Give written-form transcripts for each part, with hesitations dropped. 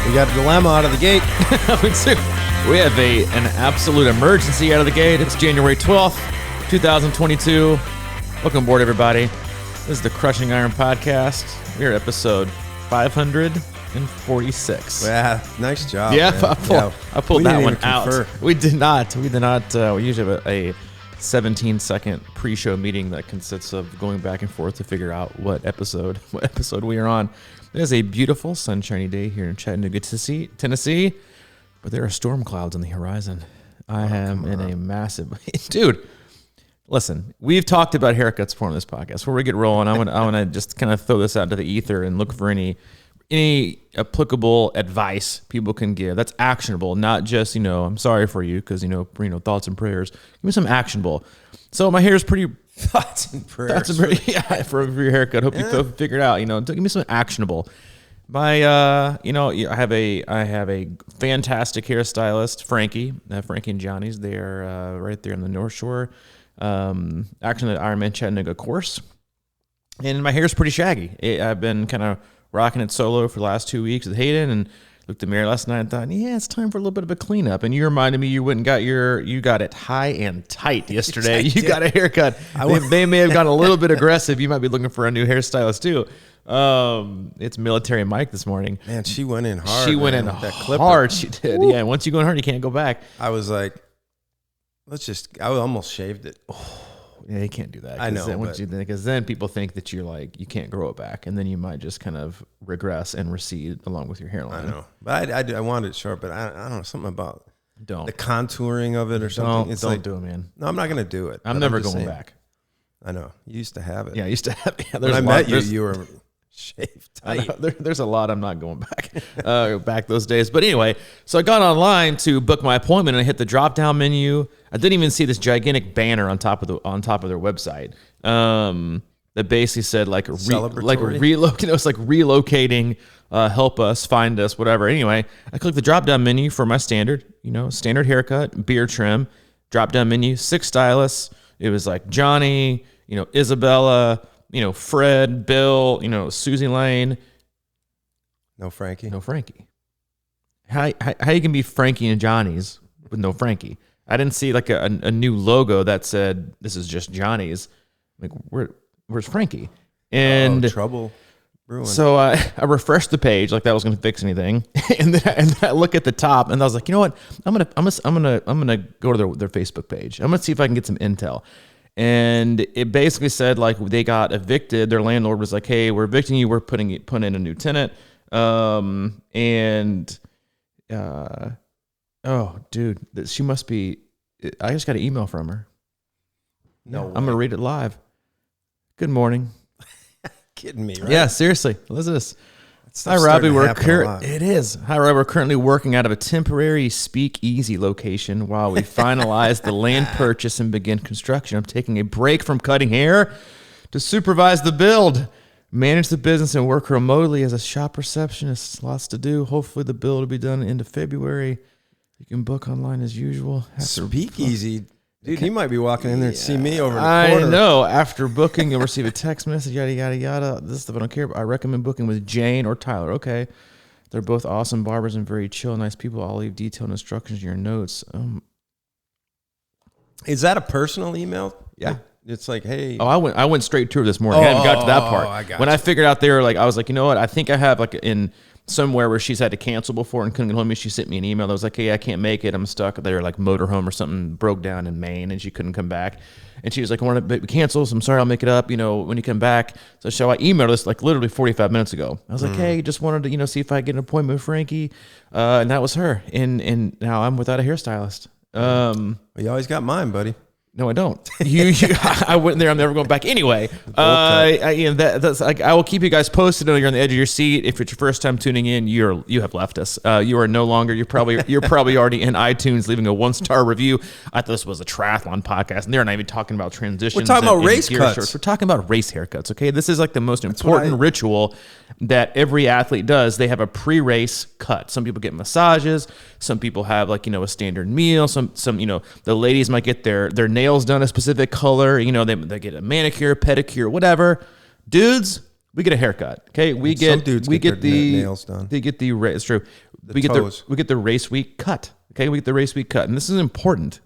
We got a dilemma out of the gate. We have an absolute emergency out of the gate. It's January 12th, 2022. Welcome aboard, everybody. This is the Crushing Iron Podcast. We're at episode 546. Yeah, nice job. Yeah, man. I pulled that one out. Confer. We did not. We usually have a 17-second pre-show meeting that consists of going back and forth to figure out what episode we are on. It is a beautiful, sunshiny day here in Chattanooga, Tennessee, but there are storm clouds on the horizon. I am in a massive... Dude, listen, we've talked about haircuts before on this podcast. Before we get rolling, I want to just kind of throw this out to the ether and look for any applicable advice people can give that's actionable, not just, I'm sorry for you because, thoughts and prayers. Give me some actionable. So my hair is pretty... Thoughts and prayers. For your haircut. Hope you figure it out. Give me some actionable. I have a fantastic hairstylist, Frankie and Johnny's. They are right there on the North Shore. Actually, the Ironman Chattanooga course. And my hair is pretty shaggy. I've been kind of rocking it solo for the last 2 weeks with Hayden, and looked in the mirror last night and thought, yeah, it's time for a little bit of a cleanup. And you reminded me you went and you got it high and tight yesterday. You got a haircut. They may have gone a little bit aggressive. You might be looking for a new hairstylist too. It's Military Mike this morning. Man, she went in hard. She went in hard. She did. Woo. Yeah, once you go in hard, you can't go back. I was like, I almost shaved it. Yeah, you can't do that. I know. Because then people think that you're like, you can't grow it back. And then you might just kind of regress and recede along with your hairline. I know. But I wanted it short, but I don't know, something about the contouring of it or something. Don't do it, man. No, I'm not going to do it. I'm never going back. I know. You used to have it. Yeah, I used to have it. Yeah, when I met you, you were shaved tight. There's a lot I'm not going back back those days. But anyway, so I got online to book my appointment and I hit the drop down menu. I didn't even see this gigantic banner on top of their website that basically said relocating. It was like relocating, help us, find us, whatever. Anyway, I clicked the drop down menu for my standard haircut, beard trim, drop down menu, 6 stylists. It was like Johnny, Isabella, Fred, Bill, Susie Lane. No Frankie. How you can be Frankie and Johnny's with no Frankie? I didn't see like a new logo that said this is just Johnny's. Like where's Frankie? And trouble brewing. So I refreshed the page like that was going to fix anything, and then I look at the top and I was like, you know what? I'm gonna go to their Facebook page. I'm gonna see if I can get some intel. And it basically said like they got evicted. Their landlord was like, "Hey, we're evicting you. We're putting in a new tenant." Oh, dude, she must be. I just got an email from her. No, I'm gonna read it live. Good morning. Kidding me, right? Yeah, seriously. Listen to this. Hi, Robbie. It is. Hi, Robbie. We're currently working out of a temporary speakeasy location while we finalize the land purchase and begin construction. I'm taking a break from cutting hair to supervise the build, manage the business, and work remotely as a shop receptionist. Lots to do. Hopefully, the build will be done into February. You can book online as usual. Speakeasy. Dude, you might be walking in there to see me over in the corner. I know. After booking, you'll receive a text message, yada, yada, yada. This stuff I don't care about. I recommend booking with Jane or Tyler. Okay. They're both awesome barbers and very chill, nice people. I'll leave detailed instructions in your notes. Is that a personal email? Yeah. It's like, hey. Oh, I went straight to her this morning. I haven't got to that part. When I figured out there, like, I was like, you know what? I think I have like in somewhere where she's had to cancel before and couldn't get home to me. She sent me an email that was like, hey, I can't make it. I'm stuck there, like motorhome or something broke down in Maine and she couldn't come back. And she was like, I want to cancel. So I'm sorry, I'll make it up, when you come back. So I emailed this like literally 45 minutes ago. I was like, hey, just wanted to, see if I could get an appointment with Frankie. And that was her. And now I'm without a hairstylist. You always got mine, buddy. No, I don't. I went there. I'm never going back. Anyway, I will keep you guys posted. You're on the edge of your seat. If it's your first time tuning in, you have left us. You are no longer. You're probably already in iTunes leaving a 1-star review. I thought this was a triathlon podcast, and they're not even talking about transitions. We're talking about race cuts. Shorts. We're talking about race haircuts. Okay, this is like the most important ritual that every athlete does. They have a pre-race cut. Some people get massages. Some people have a standard meal. Some the ladies might get their nails done a specific color. They get a manicure, pedicure, whatever. Dudes, We get a haircut. Okay, we Some dudes get their nails done. They get the it's true. We toes. get the race week cut. Okay, we get the race week cut, and this is important.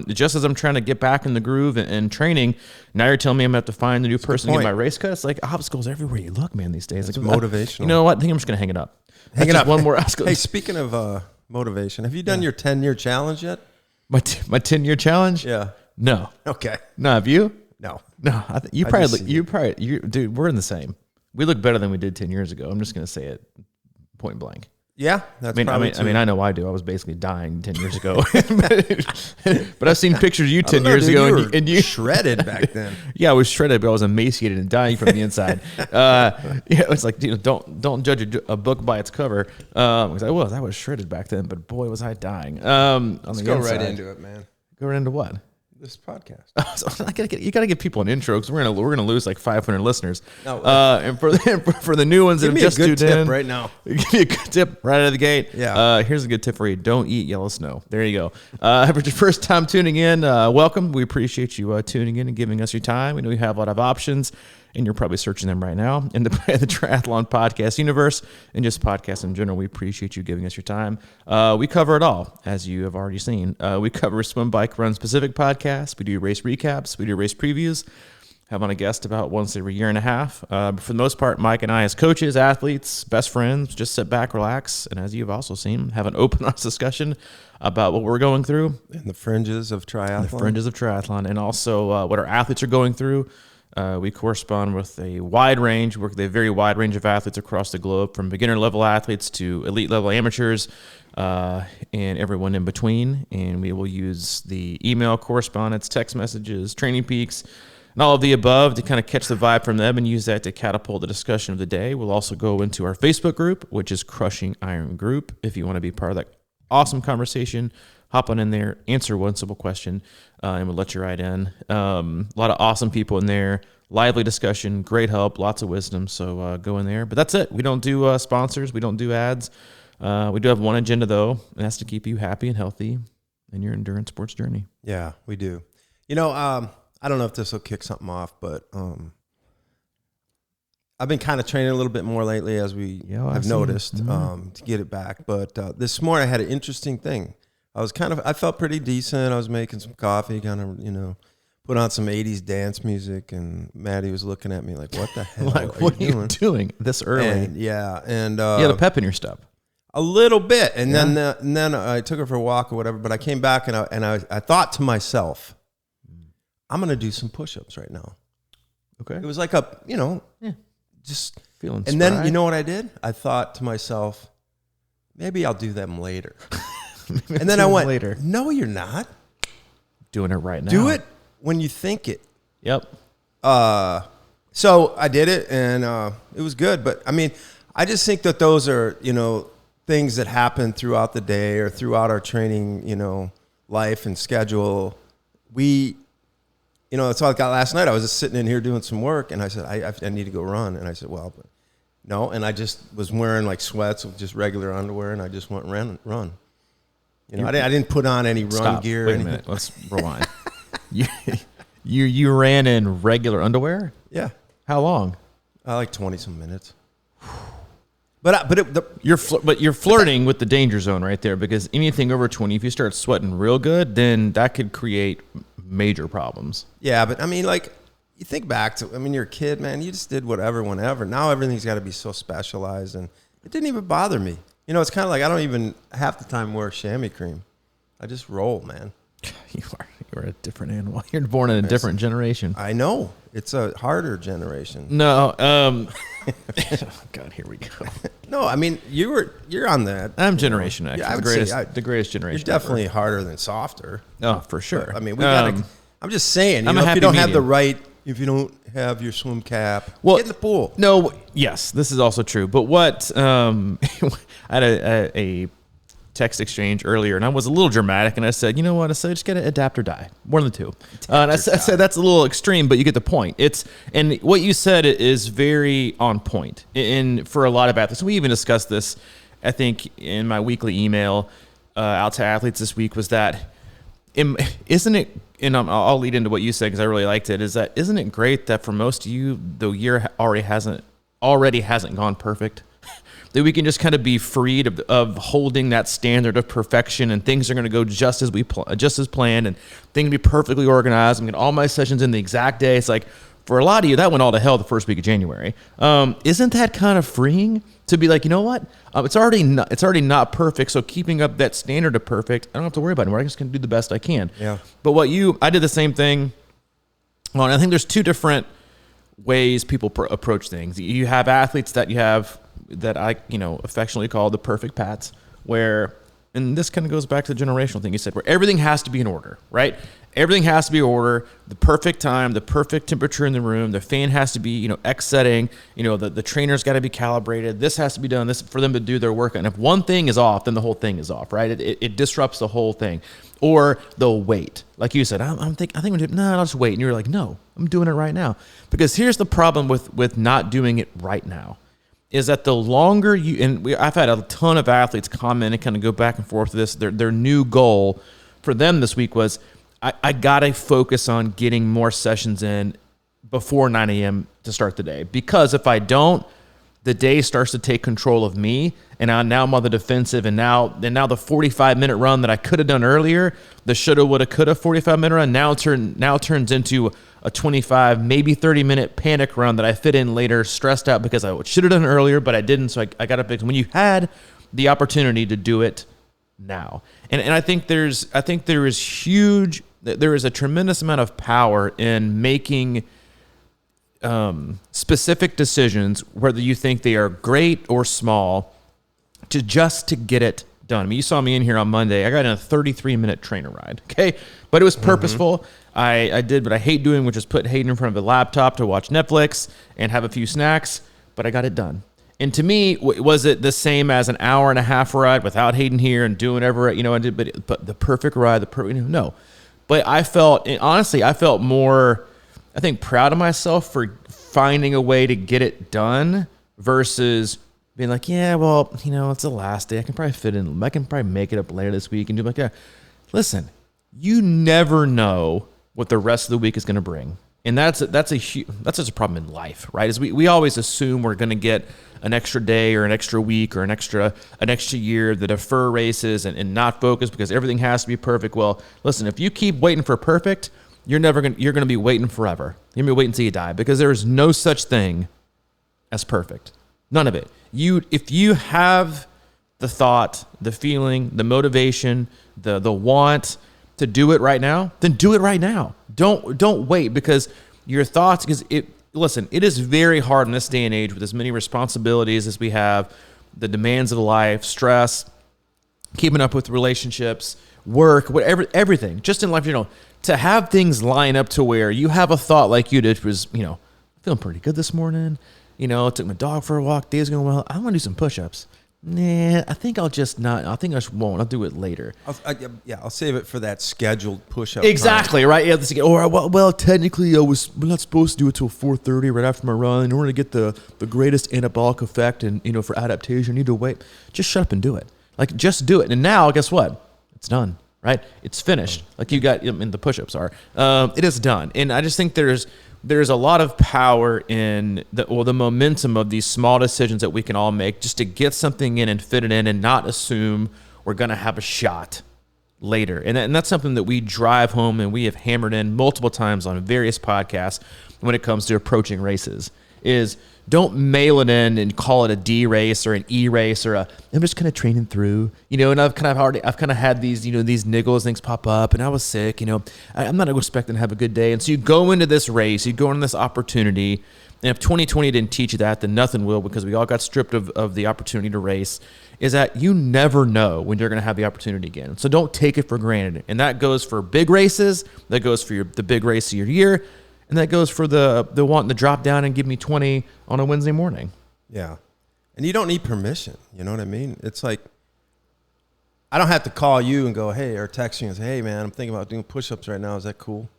Just as I'm trying to get back in the groove and training, now you're telling me I'm gonna have to find a new person to get my race cut. It's like obstacles everywhere you look, man. These days, it's like, motivational. You know what? I think I'm just gonna hang it up. Hang it up. One more obstacle. Hey, speaking of motivation, have you done your 10-year challenge yet? My 10-year challenge? Yeah. No. Okay. No, have you? No. No. You dude. We're in the same. We look better than we did 10 years ago. I'm just gonna say it point blank. Yeah, that's probably I mean, I know I do. I was basically dying 10 years ago, but I've seen pictures of you 10 years ago, and you shredded back then. Yeah, I was shredded, but I was emaciated and dying from the inside. It's like, don't judge a book by its cover. Because I was shredded back then, but boy, was I dying. Let's go right into it, man. Go right into what? This podcast. You gotta give people an intro because we're gonna lose like 500 listeners. No, and for the new ones that have just tuned in right now, give me a good tip right out of the gate. Yeah. Here's a good tip for you: don't eat yellow snow. There you go. If it's your first time tuning in, welcome. We appreciate you tuning in and giving us your time. We know we have a lot of options, and you're probably searching them right now in the triathlon podcast universe and just podcasts in general. We appreciate you giving us your time. We cover it all, as you have already seen. We cover swim, bike, run specific podcasts. We do race recaps. We do race previews. Have on a guest about once every year and a half. But for the most part, Mike and I, as coaches, athletes, best friends, just sit back, relax, and as you've also seen, have an open, honest discussion about what we're going through. And the fringes of triathlon. And also what our athletes are going through. We correspond with a wide range, work with a very wide range of athletes across the globe, from beginner level athletes to elite level amateurs, and everyone in between. And we will use the email correspondence, text messages, training peaks, and all of the above to kind of catch the vibe from them and use that to catapult the discussion of the day. We'll also go into our Facebook group, which is Crushing Iron Group. If you want to be part of that awesome conversation, hop on in there, answer one simple question, and we'll let you right in. A lot of awesome people in there, lively discussion, great help, lots of wisdom. So go in there. But that's it. We don't do sponsors. We don't do ads. We do have one agenda, though, and that's to keep you happy and healthy in your endurance sports journey. Yeah, we do. I don't know if this will kick something off, but I've been kind of training a little bit more lately, as I've noticed, to get it back. But this morning I had an interesting thing. I felt pretty decent. I was making some coffee, kind of, put on some 80s dance music, and Maddie was looking at me like, what the hell what are you doing this early? And you had a pep in your step. A little bit. And then I took her for a walk or whatever, but I came back and I thought to myself, I'm going to do some push-ups right now. Okay. It was like just feeling. And then you know what I did? I thought to myself, maybe I'll do them later. And then I went, later. No, you're not. Doing it right now. Do it when you think it. Yep. So I did it, and it was good. But, I mean, I just think that those are, things that happen throughout the day or throughout our training, life and schedule. That's all I got last night. I was just sitting in here doing some work, and I said, I need to go run. And I said, well, no. And I just was wearing like sweats with just regular underwear, and I just went and run. I didn't put on any run gear. Wait a minute. Let's rewind. You ran in regular underwear? Yeah. How long? Like 20-some minutes. But you're flirting with the danger zone right there, because anything over 20, if you start sweating real good, then that could create major problems. Yeah, but I mean, like, you think back to, you're a kid, man. You just did whatever, whenever. Now everything's got to be so specialized, and it didn't even bother me. It's kind of like I don't even half the time wear chamois cream. I just roll, man. You're a different animal. You're born in a different generation. I know. It's a harder generation. No. Oh God, here we go. No, you're on that. I'm Generation X. Yeah, the greatest generation. You're definitely harder than softer. Oh, for sure. But, we gotta. I'm just saying. If you don't have the right, if you don't have your swim cap, get in the pool. No. Yes, this is also true. But what? I had a text exchange earlier, and I was a little dramatic, and I said, you know what? I said, just get an adapt or die. One of the two. And I said that's a little extreme, but you get the point. And what you said is very on point. And for a lot of athletes, we even discussed this, I think, in my weekly email out to athletes this week, was that, isn't it, and I'll lead into what you said because I really liked it, isn't it great that for most of you, the year already hasn't already hasn't gone perfect. That we can just kind of be freed of holding that standard of perfection, and things are going to go just as planned, and things be perfectly organized. I'm getting all my sessions in the exact day. It's like, for a lot of you, that went all to hell the first week of January. Isn't that kind of freeing to be like, you know what? It's already not perfect. So keeping up that standard of perfect, I don't have to worry about it anymore. I'm just going to do the best I can. Yeah. But I did the same thing. Well, and I think there's two different ways people approach things. You have athletes that I affectionately call the perfect Pats, where, and this kind of goes back to the generational thing you said, where everything has to be in order, right? Everything has to be in order, the perfect time, the perfect temperature in the room, the fan has to be, X setting, the trainer's got to be calibrated, this has to be done, this for them to do their work. And if one thing is off, then the whole thing is off, right? It disrupts the whole thing. Or they'll wait. Like you said, I think I'll just wait. And you're like, no, I'm doing it right now. Because here's the problem with not doing it right now, is that the longer I've had a ton of athletes comment and kind of go back and forth with this. Their new goal for them this week was, I got to focus on getting more sessions in before 9 a.m. to start the day. Because if I don't, the day starts to take control of me, and now I'm on the defensive, and now the 45-minute run that I could have done earlier, the shoulda, woulda, coulda 45-minute run, now turns into a 25, maybe 30-minute panic run that I fit in later, stressed out because I should have done it earlier, but I didn't, so I got to fix it. When you had the opportunity to do it now. And I think there is a tremendous amount of power in making specific decisions, whether you think they are great or small, to get it done. I mean, you saw me in here on Monday. I got in a 33-minute trainer ride, okay? But it was purposeful. Mm-hmm. I did what I hate doing, which is put Hayden in front of a laptop to watch Netflix and have a few snacks, but I got it done. And to me, was it the same as an hour and a half ride without Hayden here and doing whatever, I did, but the perfect ride, no. But I felt more, I think, proud of myself for finding a way to get it done versus being like, yeah, well, it's the last day. I can probably make it up later this week and do like, yeah. Listen, you never know what the rest of the week is going to bring. And that's just a problem in life, right? Is we always assume we're going to get an extra day or an extra week or an extra year to defer races and not focus because everything has to be perfect. Well, listen, if you keep waiting for perfect, you're going to be waiting forever. You're going to be waiting until you die, because there is no such thing as perfect. None of it. If you have the thought, the feeling, the motivation, the want to do it right now, then do it right now. Don't wait, because your thoughts, it is very hard in this day and age with as many responsibilities as we have, the demands of life, stress, keeping up with relationships, work, whatever, everything, just in life, to have things line up to where you have a thought like you did, which was, feeling pretty good this morning. Took my dog for a walk. Day's going well. I want to do some push-ups. Nah, I think I just won't. I'll do it later. I'll save it for that scheduled push-up. Exactly, time. Right? Yeah. Well, technically, we're not supposed to do it till 4:30 right after my run. In order to get the greatest anabolic effect and for adaptation, you need to wait. Just shut up and do it. Like, just do it. And now, guess what? It's done. Right? It's finished. Like you got, the push-ups are. It is done. And I just think there's a lot of power in the momentum of these small decisions that we can all make just to get something in and fit it in and not assume we're going to have a shot later. And that's something that we drive home and we have hammered in multiple times on various podcasts when it comes to approaching races, is don't mail it in and call it a D race or an E race or I'm just kind of training through, and I've kind of had these, these niggles, things pop up, and I was sick, I'm not expecting to have a good day. And so you go into this race, you go into this opportunity, and if 2020 didn't teach you that, then nothing will, because we all got stripped of the opportunity to race, is that you never know when you're going to have the opportunity again. So don't take it for granted. And that goes for big races, that goes for the big race of your year, and that goes for the wanting to drop down and give me 20 on a Wednesday morning. Yeah. And you don't need permission. You know what I mean? It's like, I don't have to call you and go, hey, or text you and say, hey, man, I'm thinking about doing push-ups right now. Is that cool?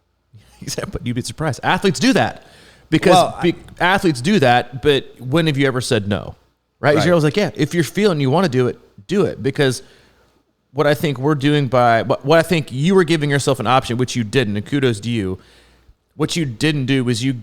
But you'd be surprised. Athletes do that. Because athletes do that, but when have you ever said no? Right? You're always like, yeah, if you're feeling you want to do it, do it. Because what I think we're doing what I think you were giving yourself an option, which you didn't, and kudos to you, What you didn't do was you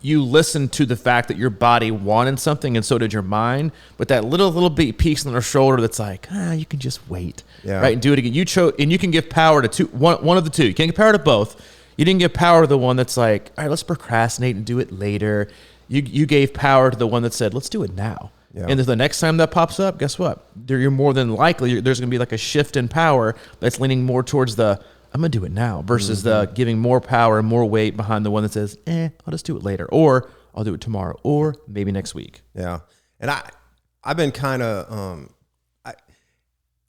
listened to the fact that your body wanted something, and so did your mind. But that little bit piece on their shoulder that's like, you can just wait, right, and do it again. You chose, and you can give power to one of the two. You can't give power to both. You didn't give power to the one that's like, all right, let's procrastinate and do it later. You gave power to the one that said, let's do it now. Yeah. And if the next time that pops up, guess what? You're more than likely, there's going to be like a shift in power that's leaning more towards the, I'm going to do it now, versus the giving more power and more weight behind the one that says, I'll just do it later, or I'll do it tomorrow, or maybe next week. Yeah. And I've been kind of,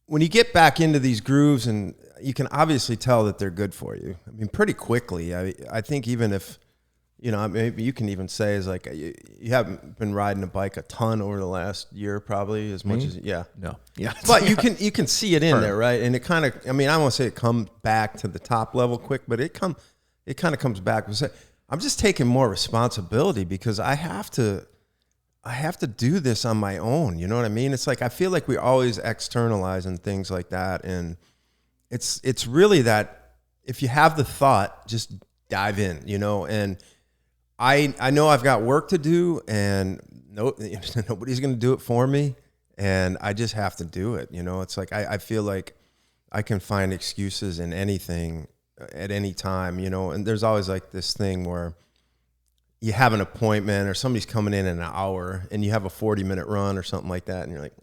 when you get back into these grooves, and you can obviously tell that they're good for you. I mean, pretty quickly. I think even if, maybe you can even say is like, you haven't been riding a bike a ton over the last year, probably as much as, No. Yeah. But you can see it in there, right? And it kind of, I won't say it comes back to the top level quick, but it kind of comes back. I'm just taking more responsibility because I have to do this on my own. You know what I mean? It's like, I feel like we're always externalizing things like that. And it's really that if you have the thought, just dive in, and I know I've got work to do, and nobody's going to do it for me, and I just have to do it. It's like I feel like I can find excuses in anything at any time, and there's always like this thing where you have an appointment or somebody's coming in an hour and you have a 40-minute run or something like that, and you're like,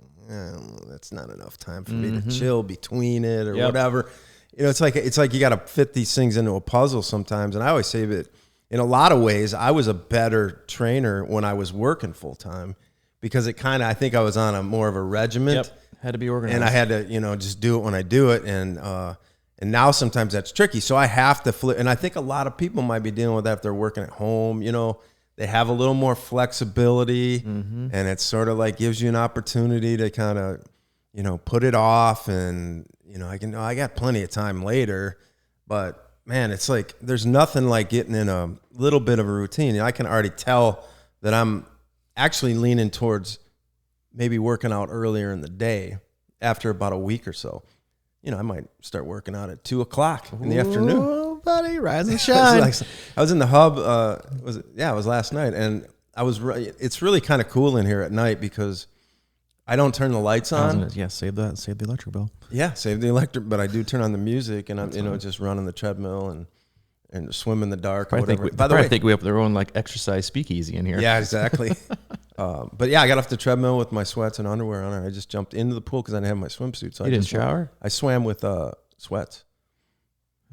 that's not enough time for me to chill between it or whatever. It's like you got to fit these things into a puzzle sometimes, and I always say that in a lot of ways, I was a better trainer when I was working full time, because I think I was on a more of a regiment. Had to be organized, and I had to, just do it when I do it, and now sometimes that's tricky. So I have to flip, and I think a lot of people might be dealing with that if they're working at home. They have a little more flexibility, and it's sort of like gives you an opportunity to kind of, put it off, and I got plenty of time later, but. Man, it's like there's nothing like getting in a little bit of a routine. I can already tell that I'm actually leaning towards maybe working out earlier in the day after about a week or so. I might start working out at 2:00 in the afternoon. Oh, buddy, rise and shine. I was in the hub. It was last night, and it's really kind of cool in here at night because I don't turn the lights on. Save the electric bill. Yeah, save the electric, but I do turn on the music, and I'm just running the treadmill and swim in the dark or whatever. By the way, I think we have their own like exercise speakeasy in here. Yeah, exactly. But yeah, I got off the treadmill with my sweats and underwear on, and I just jumped into the pool because I didn't have my swimsuit. So you didn't shower? I swam with sweats.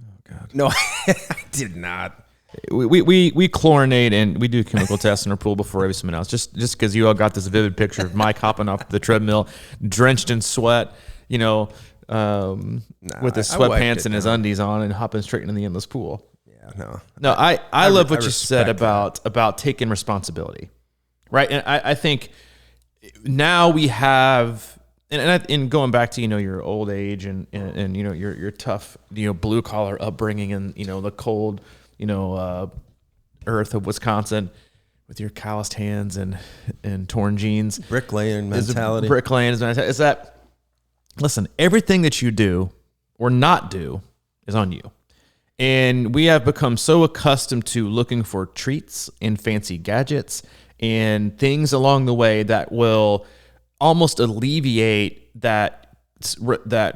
Oh God. No, I did not. We chlorinate and we do chemical tests in our pool before every swim else. Just because you all got this vivid picture of Mike hopping off the treadmill, drenched in sweat, with his sweatpants and his undies on, and hopping straight into the endless pool. Yeah, no. I love what you said about taking responsibility, right? And I think now we have, and going back to your old age and your tough blue collar upbringing and the cold. Earth of Wisconsin with your calloused hands and torn jeans. Bricklaying mentality. Is that, listen, everything that you do or not do is on you. And we have become so accustomed to looking for treats and fancy gadgets and things along the way that will almost alleviate that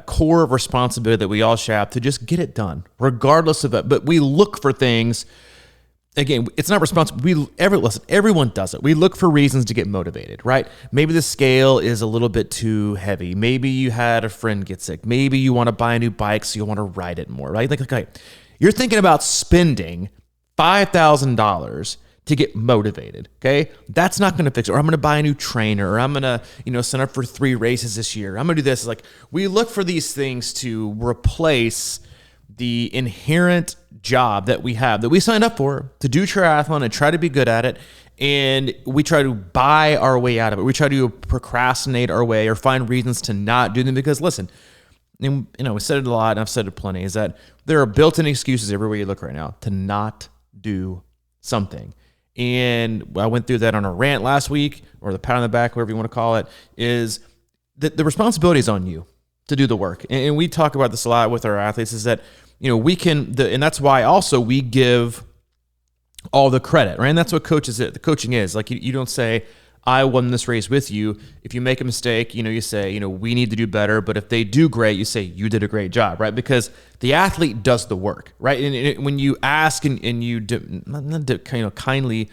core of responsibility that we all have to just get it done, regardless of it. But we look for things. Again, it's not responsible. Everyone does it. We look for reasons to get motivated, right? Maybe the scale is a little bit too heavy. Maybe you had a friend get sick. Maybe you want to buy a new bike, so you want to ride it more, right? Like, okay, you're thinking about spending $5,000 to get motivated, okay? That's not going to fix it. Or I'm going to buy a new trainer, or I'm going to, sign up for 3 races this year. I'm going to do this. It's like, we look for these things to replace the inherent job that we have, that we signed up for, to do triathlon and try to be good at it. And we try to buy our way out of it. We try to procrastinate our way or find reasons to not do them because, listen, and, we said it a lot, and I've said it plenty, is that there are built-in excuses everywhere you look right now to not do something. And I went through that on a rant last week, or the pat on the back, whatever you want to call it, is that the responsibility is on you to do the work. And we talk about this a lot with our athletes, is that we can, and that's why also we give all the credit, right? And that's what the coaching is. Like you don't say, I won this race with you. If you make a mistake, you say, we need to do better. But if they do great, you say, you did a great job, right? Because the athlete does the work, right? And when you ask and you kindly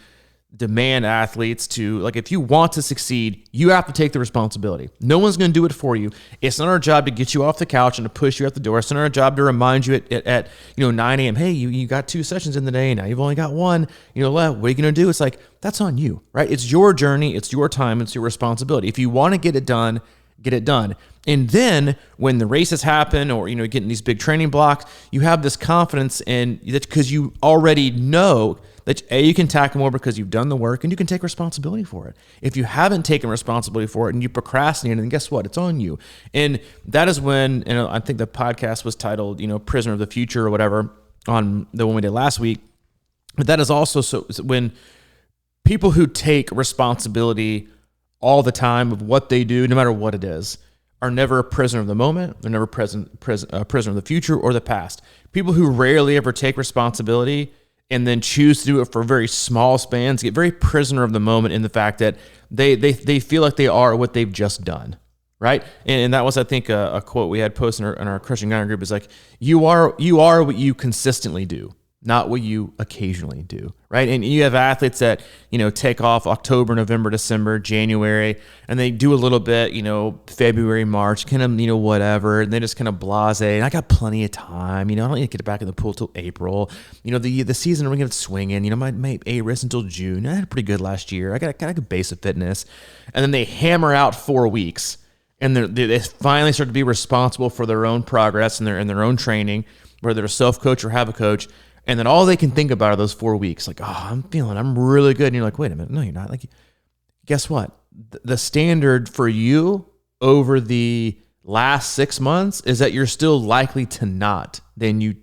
demand athletes to, like, if you want to succeed, you have to take the responsibility. No one's going to do it for you. It's not our job to get you off the couch and to push you out the door. It's not our job to remind you at 9 a.m. Hey, you got 2 sessions in the day. Now you've only got 1. Left. What are you going to do? It's like, that's on you, right? It's your journey. It's your time. It's your responsibility. If you want to get it done, get it done. And then when the races happen or, getting these big training blocks, you have this confidence in that because you already know that you can tackle more because you've done the work and you can take responsibility for it. If you haven't taken responsibility for it and you procrastinate, then guess what? It's on you. And that is when, I think the podcast was titled, Prisoner of the Future or whatever on the one we did last week. But that is also when people who take responsibility all the time of what they do, no matter what it is, are never a prisoner of the moment. They're never a prisoner of the future or the past. People who rarely ever take responsibility and then choose to do it for very small spans get very prisoner of the moment in the fact that they feel like they are what they've just done, right? And that was, I think, a quote we had posted in our Christian Guidance group is like, you are what you consistently do, not what you occasionally do, right? And you have athletes that, take off October, November, December, January, and they do a little bit, February, March, kind of, whatever, and they just kind of blasé, and I got plenty of time, I don't need to get back in the pool till April, the season, we're going to swing in, my A race until June, I had pretty good last year, I got a good base of fitness, and then they hammer out 4 weeks, and they finally start to be responsible for their own progress and their own training, whether they're a self-coach or have a coach. And then all they can think about are those 4 weeks. Like, I'm really good. And you're like, wait a minute. No, you're not. Like, guess what? The standard for you over the last 6 months is that you're still likely to not than you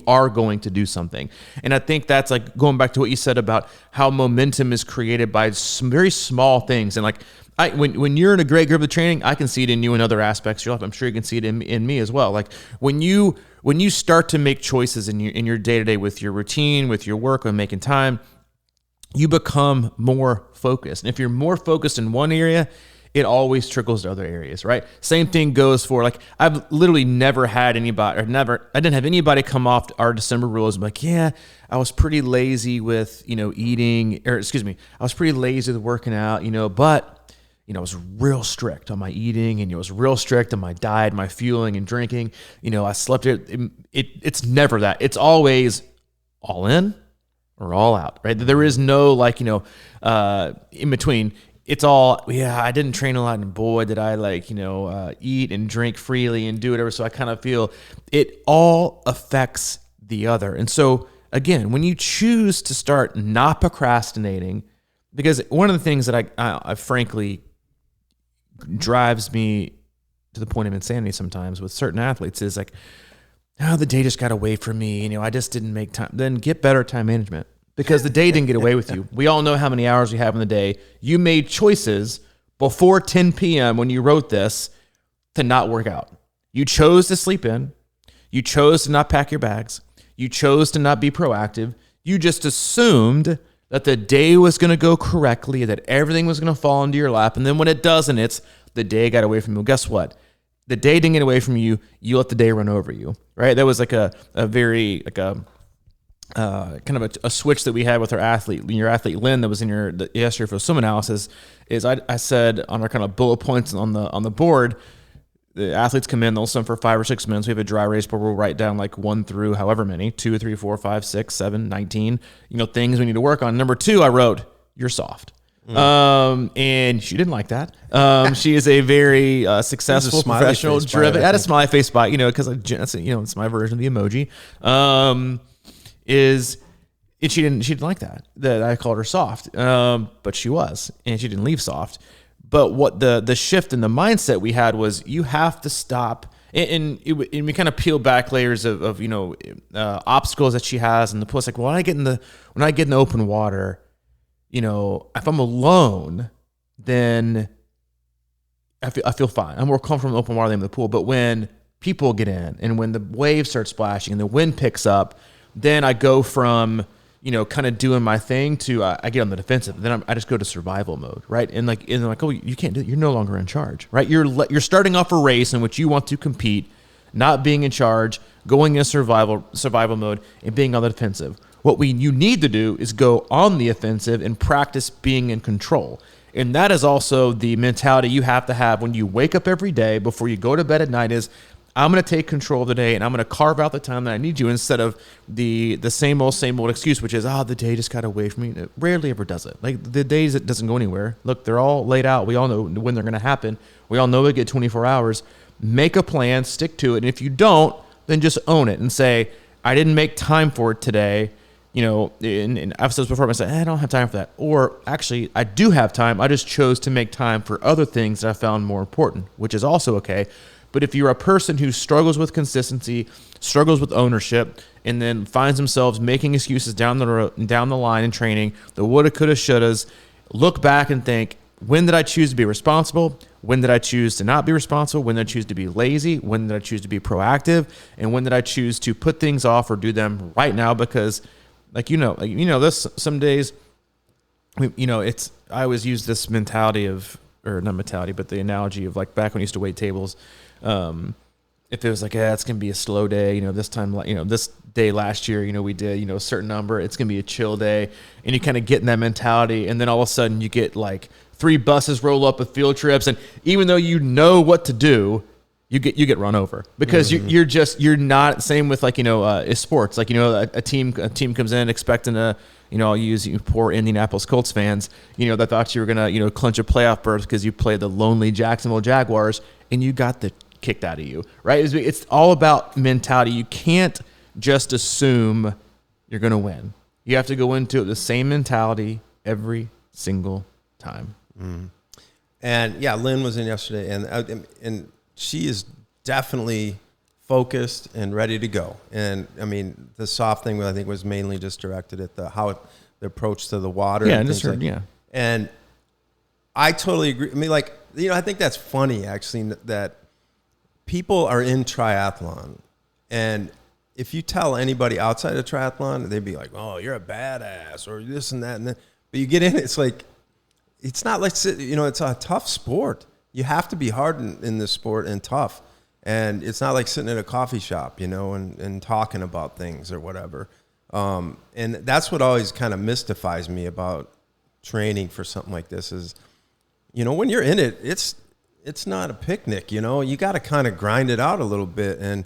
are going to do something. And I think that's like going back to what you said about how momentum is created by some very small things. And like, when you're in a great group of training, I can see it in you in other aspects of your life. I'm sure you can see it in me as well. Like when you start to make choices in your day-to-day with your routine, with your work, on making time, you become more focused. And if you're more focused in one area, it always trickles to other areas, right? Same thing goes for, like, I've literally never had anybody, I didn't have anybody come off our December rules and be like, yeah, I was pretty lazy with, eating, I was pretty lazy with working out, but I was real strict on my eating, and I was real strict on my diet, my fueling and drinking. I slept it's never that. It's always all in or all out, right? There is no in between. It's all, I didn't train a lot, and boy, did I eat and drink freely and do whatever. So I kind of feel it all affects the other. And so again, when you choose to start not procrastinating, because one of the things that I frankly drives me to the point of insanity sometimes with certain athletes is like, the day just got away from me. I just didn't make time. Then get better at time management, because the day didn't get away with you. We all know how many hours we have in the day. You made choices before 10 p.m. when you wrote this to not work out. You chose to sleep in. You chose to not pack your bags. You chose to not be proactive. You just assumed that the day was going to go correctly, that everything was going to fall into your lap. And then when it doesn't, it's the day got away from you. Well, guess what? The day didn't get away from you. You let the day run over you, right? That was like a very, kind of a switch that we had with our athlete, your athlete Lynn, that was in yesterday for swim analysis, is I said on our kind of bullet points on the board, the athletes come in, they'll swim for 5 or 6 minutes. We have a dry race where we'll write down like 1 through however many, 2, 3, 4, 5, 6, 7, 19, things we need to work on. Number 2, I wrote, you're soft. And she didn't like that. She is a very successful, professional, driven. I had a smiley face spot, because it's my version of the emoji. She didn't like that I called her soft. But she was, and she didn't leave soft. But what the shift in the mindset we had was, you have to stop. And we kind of peel back layers of obstacles that she has, and the plus, like, when I get in the open water, if I'm alone, then I feel fine. I'm more comfortable in the open water than in the pool. But when people get in, and when the waves start splashing and the wind picks up, then I go from, kind of doing my thing to I get on the defensive. Then I just go to survival mode, right? And like, oh, you can't do it. You're no longer in charge, right? You're starting off a race in which you want to compete, not being in charge, going in survival mode, and being on the defensive. What you need to do is go on the offensive and practice being in control. And that is also the mentality you have to have when you wake up every day before you go to bed at night is, I'm going to take control of the day, and I'm going to carve out the time that I need you, instead of the same old excuse, which is, the day just got away from me. It rarely ever does it. Like, the days, it doesn't go anywhere. Look, they're all laid out. We all know when they're going to happen. We all know we get 24 hours. Make a plan, stick to it. And if you don't, then just own it and say, I didn't make time for it today. In episodes before, I said, I don't have time for that. Or actually, I do have time. I just chose to make time for other things that I found more important, which is also okay. But if you're a person who struggles with consistency, struggles with ownership, and then finds themselves making excuses down the line in training, the woulda, coulda, shouldas, look back and think, when did I choose to be responsible? When did I choose to not be responsible? When did I choose to be lazy? When did I choose to be proactive? And when did I choose to put things off or do them right now? Because, this some days, I always use this mentality of, or not mentality, but the analogy of, like, back when I used to wait tables. If it was like, it's going to be a slow day, this time, this day last year, we did, a certain number, it's going to be a chill day, and you kind of get in that mentality. And then all of a sudden you get like 3 buses roll up with field trips. And even though you know what to do, you get run over because you're not, same with sports. Like, a team comes in expecting I'll use poor Indianapolis Colts fans, that thought you were going to, clinch a playoff berth because you played the lonely Jacksonville Jaguars and you got the kicked out of you, right? It's all about mentality. You can't just assume you're going to win. You have to go into it the same mentality every single time. Mm. And yeah, Lynn was in yesterday, and she is definitely focused and ready to go. And I mean, the soft thing I think was mainly just directed at the approach to the water. Yeah, and And I totally agree. I mean, I think that's funny actually that people are in triathlon, and if you tell anybody outside of triathlon, they'd be like, "Oh, you're a badass," or this and that, and then. But you get in, it's like, it's not like, it's a tough sport. You have to be hard in this sport and tough, and it's not like sitting at a coffee shop, and talking about things or whatever. And that's what always kind of mystifies me about training for something like this is, when you're in it, it's not a picnic, you got to kind of grind it out a little bit. And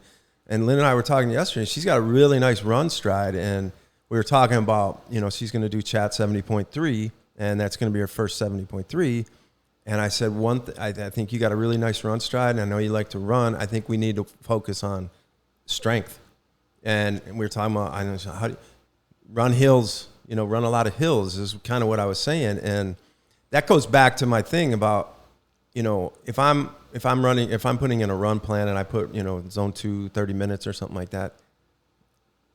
Lynn and I were talking yesterday, and she's got a really nice run stride. And we were talking about, she's going to do chat 70.3, and that's going to be her first 70.3. And I said, I think you got a really nice run stride, and I know you like to run. I think we need to focus on strength. And we were talking about, how do you run hills, run a lot of hills is kind of what I was saying. And that goes back to my thing about, if I'm putting in a run plan and I put, zone 2, 30 minutes or something like that,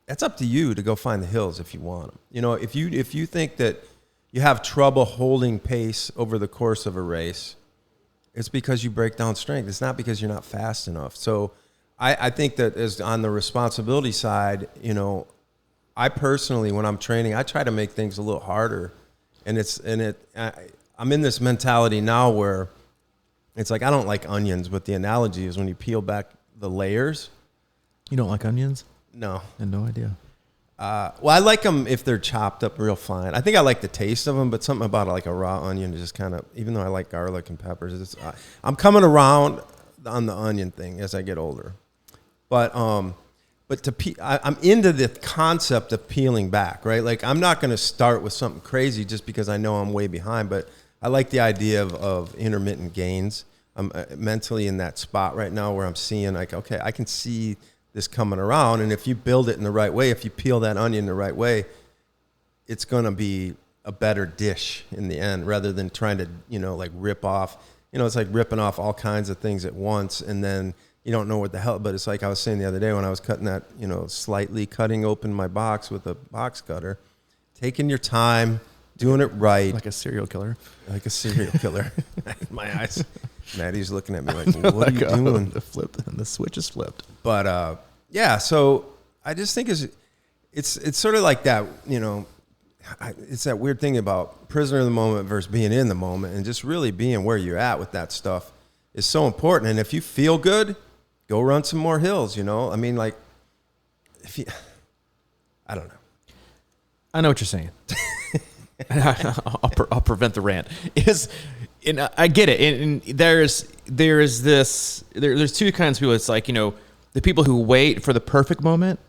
that's up to you to go find the hills if you want them. If you think that you have trouble holding pace over the course of a race, it's because you break down strength. It's not because you're not fast enough. So I think that as on the responsibility side, I personally, when I'm training, I try to make things a little harder. And I'm in this mentality now where it's like, I don't like onions, but the analogy is when you peel back the layers. You don't like onions? No. I had no idea. Well, I like them if they're chopped up real fine. I think I like the taste of them, but something about like a raw onion is just kind of, even though I like garlic and peppers, I'm coming around on the onion thing as I get older. But I'm into the concept of peeling back, right? Like, I'm not going to start with something crazy just because I know I'm way behind, but I like the idea of intermittent gains. I'm mentally in that spot right now where I'm seeing like, okay, I can see this coming around. And if you build it in the right way, if you peel that onion the right way, it's going to be a better dish in the end rather than trying to, like rip off, it's like ripping off all kinds of things at once. And then you don't know what the hell, but it's like I was saying the other day when I was cutting that, slightly cutting open my box with a box cutter, taking your time, doing it right. Like a serial killer. Like a serial killer. My eyes. Maddie's looking at me like, what are you doing? The switch is flipped. But yeah, so I just think it's sort of like that, it's that weird thing about prisoner of the moment versus being in the moment, and just really being where you're at with that stuff is so important. And if you feel good, go run some more hills, I mean, like, I don't know. I know what you're saying. I'll prevent the rant. And I get it. And there's two kinds of people. It's like, the people who wait for the perfect moment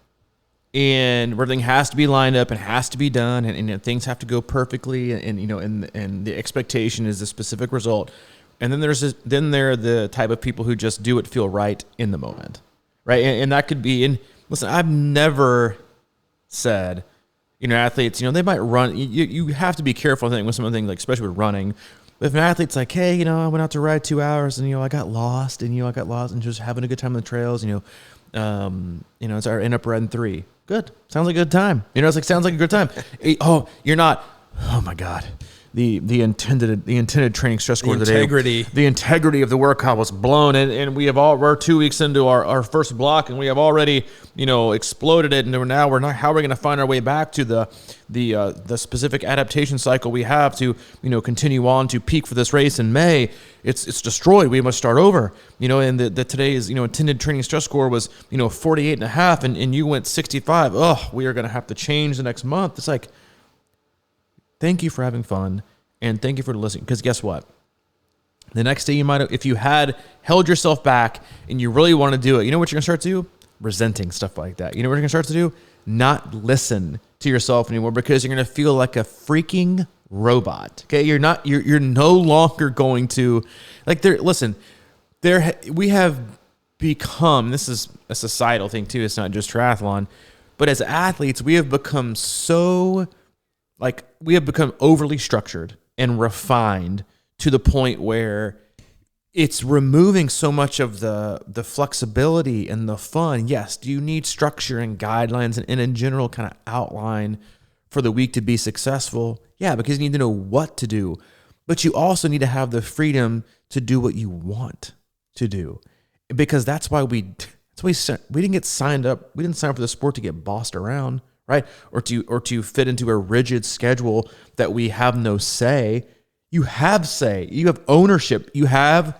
and where everything has to be lined up and has to be done and things have to go perfectly and the expectation is a specific result. And then there are the type of people who just do it feel right in the moment. Right. And that could be listen, I've never said, athletes, they might run. You have to be careful, I think, with some of the things, like especially with running. But if an athlete's like, hey, I went out to ride 2 hours and, I got lost and just having a good time on the trails, it's I end up riding 3. Good. Sounds like a good time. It's like, sounds like a good time. You're not, oh my God. The intended training stress score today. The integrity of the workout was blown, and we're 2 weeks into our first block, and we have already exploded it, and now we're not. How are we going to find our way back to the specific adaptation cycle we have to continue on to peak for this race in May? It's destroyed. We must start over. And the today's intended training stress score was 48.5, and you went 65. Oh, we are going to have to change the next month. It's like, thank you for having fun, and thank you for listening. Because guess what? The next day you might have, if you had held yourself back and you really want to do it, you know what you're going to start to do? Resenting stuff like that. You know what you're going to start to do? Not listen to yourself anymore, because you're going to feel like a freaking robot. Okay, you're no longer going to we have become, this is a societal thing too. It's not just triathlon, but as athletes, we have become overly structured and refined to the point where it's removing so much of the flexibility and the fun. Yes, do you need structure and guidelines and a general kind of outline for the week to be successful? Yeah, because you need to know what to do. But you also need to have the freedom to do what you want to do. Because that's why we didn't get signed up. We didn't sign up for the sport to get bossed around. Right? Or to fit into a rigid schedule that we have no say. You have say. You have ownership. You have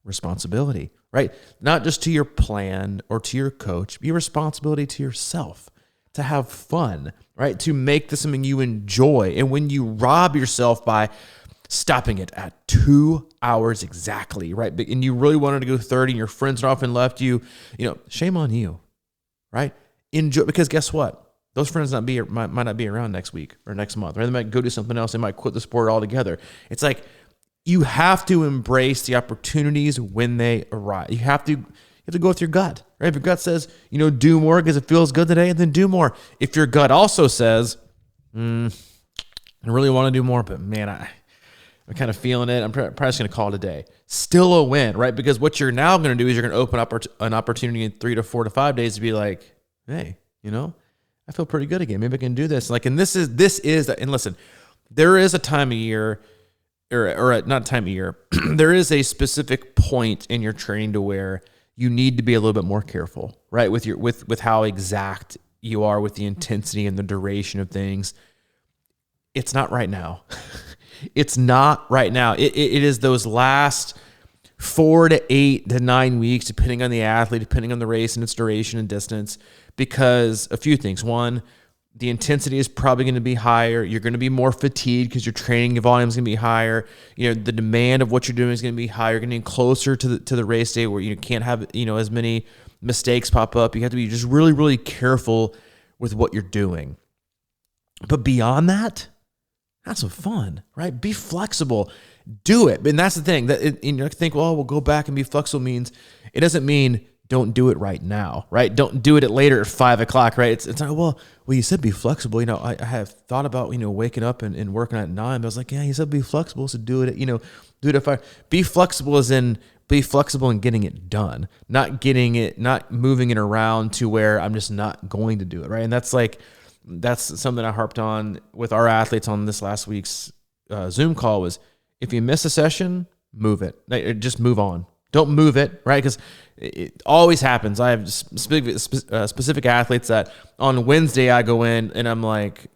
responsibility, right? Not just to your plan or to your coach. Be a responsibility to yourself, to have fun, right? To make this something you enjoy. And when you rob yourself by stopping it at 2 hours exactly, right? And you really wanted to go 30 and your friends are off and left you, shame on you, right? Enjoy, because guess what? Those friends might not be around next week or next month, or they might go do something else. They might quit the sport altogether. It's like you have to embrace the opportunities when they arrive. You have to go with your gut, right? If your gut says, do more because it feels good today, then do more. If your gut also says, I really want to do more, but man, I'm kind of feeling it, I'm probably just going to call it a day. Still a win, right? Because what you're now going to do is you're going to open up an opportunity in 3 to 4 to 5 days to be like, hey, I feel pretty good again. Maybe I can do this. And this is, and listen, there is a time of year, or not time of year. There is a specific point in your training to where you need to be a little bit more careful, right? With how exact you are with the intensity and the duration of things. It's not right now. It's not right now. It is those last 4 to 8 to 9 weeks, depending on the athlete, depending on the race and its duration and distance. Because a few things. One, the intensity is probably going to be higher. You're going to be more fatigued because your training volume is going to be higher. The demand of what you're doing is going to be higher. You're getting closer to the race day where you can't have as many mistakes pop up. You have to be just really, really careful with what you're doing. But beyond that, have some fun, right? Be flexible. Do it. And that's the thing. That you think, well, we'll go back and be flexible means it doesn't mean don't do it right now, right? Don't do it later at 5 o'clock, right? It's not, well, you said be flexible. I have thought about, waking up and working at 9. But I was like, yeah, you said be flexible. So do it, do it at 5. Be flexible as in be flexible in getting it done, not moving it around to where I'm just not going to do it, right? And that's something I harped on with our athletes on this last week's Zoom call was, if you miss a session, move it. Like, just move on. Don't move it, right? Because it always happens. I have specific athletes that on Wednesday I go in and I'm like,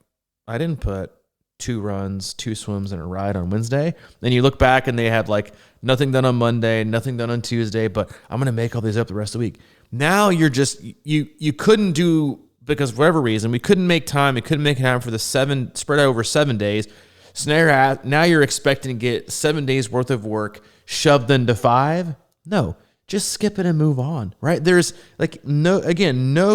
I didn't put 2 runs, 2 swims, and a ride on Wednesday. Then you look back and they had like nothing done on Monday, nothing done on Tuesday, but I'm going to make all these up the rest of the week. Now you're just, you couldn't do, because for whatever reason, we couldn't make time. We couldn't make time for the spread out over 7 days. So now you're expecting to get 7 days worth of work shoved into 5. No, just skip it and move on, right? There's like no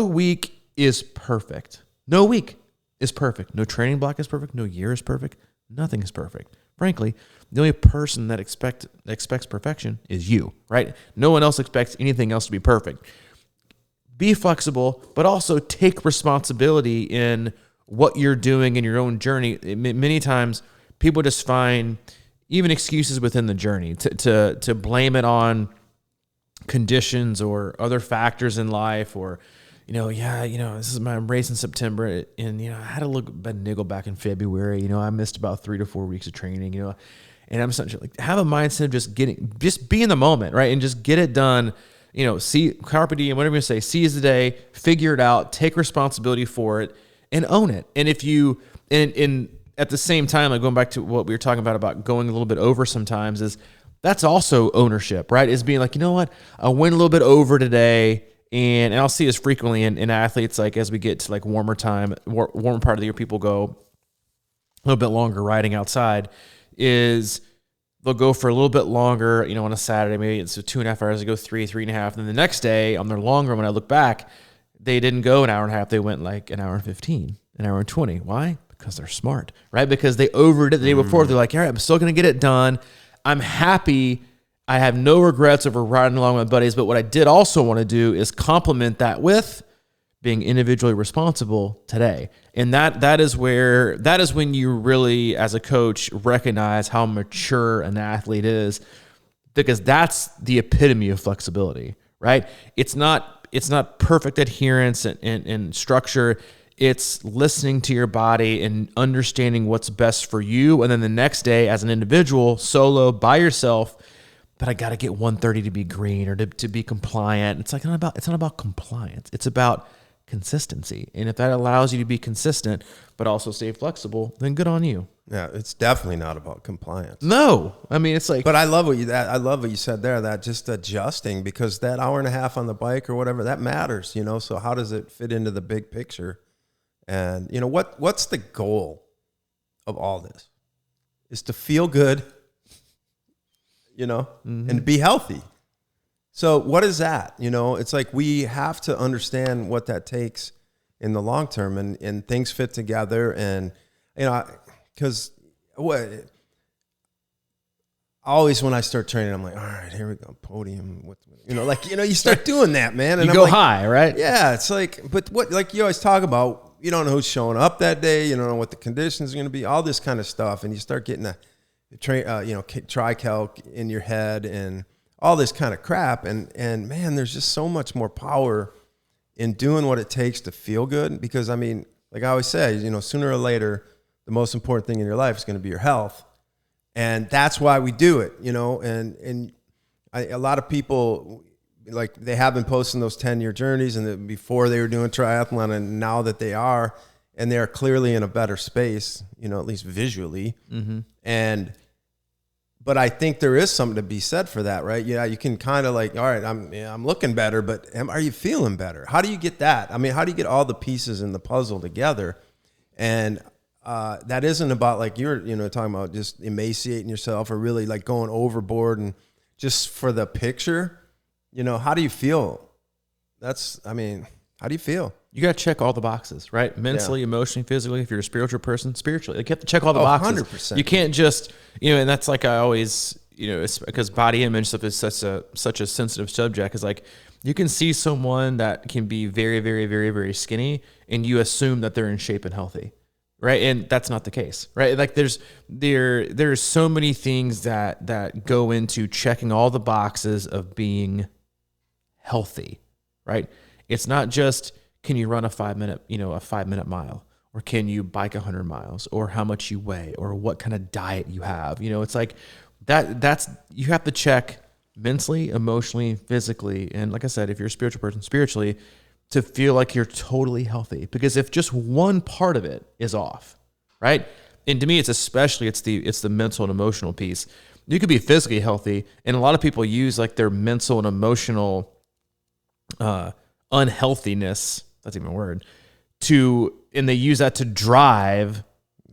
week is perfect. No week is perfect. No training block is perfect. No year is perfect. Nothing is perfect. Frankly, the only person that expects perfection is you, right? No one else expects anything else to be perfect. Be flexible, but also take responsibility in what you're doing in your own journey. Many times people just find even excuses within the journey to blame it on conditions or other factors in life, or, this is my race in September and, I had a niggle back in February, I missed about 3 to 4 weeks of training, and I'm essentially like, have a mindset of just be in the moment, right? And just get it done, see carpe diem, whatever you say, seize the day, figure it out, take responsibility for it and own it. And if you, and at the same time, like going back to what we were talking about going a little bit over sometimes, is that's also ownership, right? Is being like, you know what, I went a little bit over today, and I'll see this frequently in athletes, like as we get to like warmer part of the year, people go a little bit longer riding outside, is they'll go for a little bit longer, on a Saturday, maybe it's 2.5 hours, they go 3.5, and then the next day on their longer, when I look back, they didn't go an hour and a half, they went like an hour and 15, an hour and 20. Why? Because they're smart, right? Because they overdid it the day before. They're like, all right, I'm still going to get it done. I'm happy. I have no regrets over riding along with my buddies. But what I did also want to do is complement that with being individually responsible today. And that is when you really, as a coach, recognize how mature an athlete is, because that's the epitome of flexibility, right? It's not perfect adherence and structure. It's listening to your body and understanding what's best for you. And then the next day, as an individual, solo, by yourself, but I got to get 130 to be green or to be compliant. It's not about compliance. It's about consistency. And if that allows you to be consistent, but also stay flexible, then good on you. Yeah, it's definitely not about compliance. No, I mean, it's like, but I love what you said there, that just adjusting, because that hour and a half on the bike or whatever, that matters, so how does it fit into the big picture? And what's the goal of all this? Is to feel good, and be healthy. So what is that? It's like we have to understand what that takes in the long term, and things fit together. And, because always when I start training, I'm like, all right, here we go, podium. You start doing that, man. And you go high, right? Yeah, it's like, but what, like you always talk about, you don't know who's showing up that day. You don't know what the conditions are going to be, all this kind of stuff. And you start getting tri-calc in your head and all this kind of crap. And man, there's just so much more power in doing what it takes to feel good. Because I mean, like I always say, sooner or later, the most important thing in your life is going to be your health. And that's why we do it, and a lot of people, like, they have been posting those 10-year journeys, and before they were doing triathlon, and now that they are, and they are clearly in a better space, at least visually. Mm-hmm. But I think there is something to be said for that, right? Yeah, you can kind of like, all right, I'm looking better, but are you feeling better? How do you get that? I mean, how do you get all the pieces in the puzzle together? And that isn't about, like you're, talking about just emaciating yourself or really like going overboard and just for the picture. How do you feel? How do you feel? You got to check all the boxes, right? Mentally, emotionally, physically. If you're a spiritual person, spiritually, like you have to check all the boxes. 100%. You can't just, and that's like I always, it's because body image stuff is such a sensitive subject. Is like you can see someone that can be very, very, very, very skinny, and you assume that they're in shape and healthy, right? And that's not the case, right? Like there's so many things that go into checking all the boxes of being healthy, right? It's not just, can you run a 5-minute mile, or can you bike 100 miles, or how much you weigh, or what kind of diet you have. It's like that's you have to check mentally, emotionally, physically, and like I said, if you're a spiritual person, spiritually, to feel like you're totally healthy. Because if just one part of it is off, right? And to me, it's the mental and emotional piece. You could be physically healthy, and a lot of people use like their mental and emotional unhealthiness, that's even a word, and they use that to drive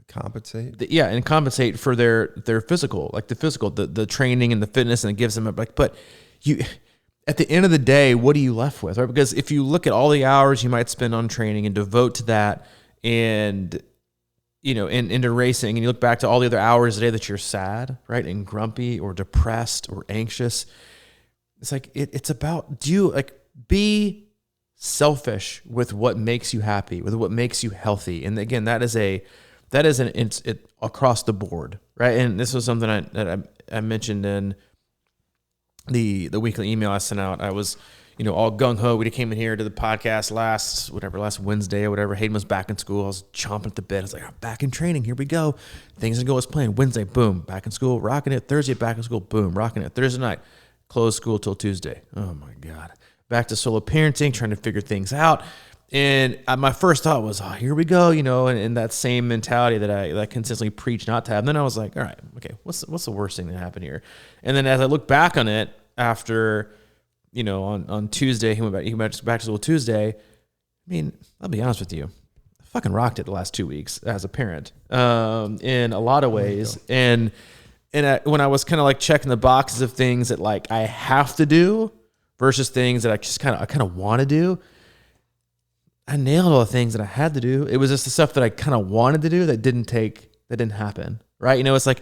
compensate. And compensate for their physical, like the training and the fitness, and it gives them but you, at the end of the day, what are you left with, right? Because if you look at all the hours you might spend on training and devote to that, and into racing, and you look back to all the other hours a day that you're sad, right, and grumpy or depressed or anxious, it's like it's about, be selfish with what makes you happy, with what makes you healthy. And again, that is across the board, right? And this was something I mentioned in the weekly email I sent out. I was, all gung-ho. We came in here to the podcast last Wednesday or whatever. Hayden was back in school. I was chomping at the bit. I was like, I'm back in training. Here we go. Things are going as planned. Wednesday, boom, back in school, rocking it. Thursday, back in school, boom, rocking it. Thursday night, closed school till Tuesday. Oh my God. Back to solo parenting, trying to figure things out. And my first thought was, oh, here we go, and that same mentality that I consistently preach not to have. And then I was like, all right, okay, what's the worst thing that happened here? And then as I look back on it after, on Tuesday, he went back to school Tuesday. I mean, I'll be honest with you, I fucking rocked it the last 2 weeks as a parent, in a lot of ways. And when I was kind of like checking the boxes of things that like I have to do versus things that I kind of want to do, I nailed all the things that I had to do. It was just the stuff that I kind of wanted to do that didn't happen. Right. It's like,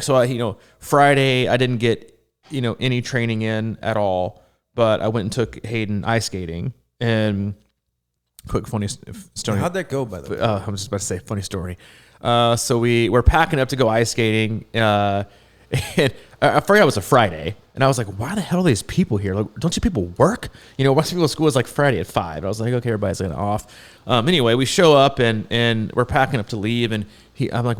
so Friday I didn't get, any training in at all, but I went and took Hayden ice skating. And quick funny story. How'd that go, by the way? I was just about to say funny story. So we're packing up to go ice skating. And I forgot it was a Friday, and I was like, why the hell are these people here? Like, don't you people work? Most people at school is like Friday at 5. I was like, okay, everybody's like off. Anyway, we show up and we're packing up to leave, and I'm like,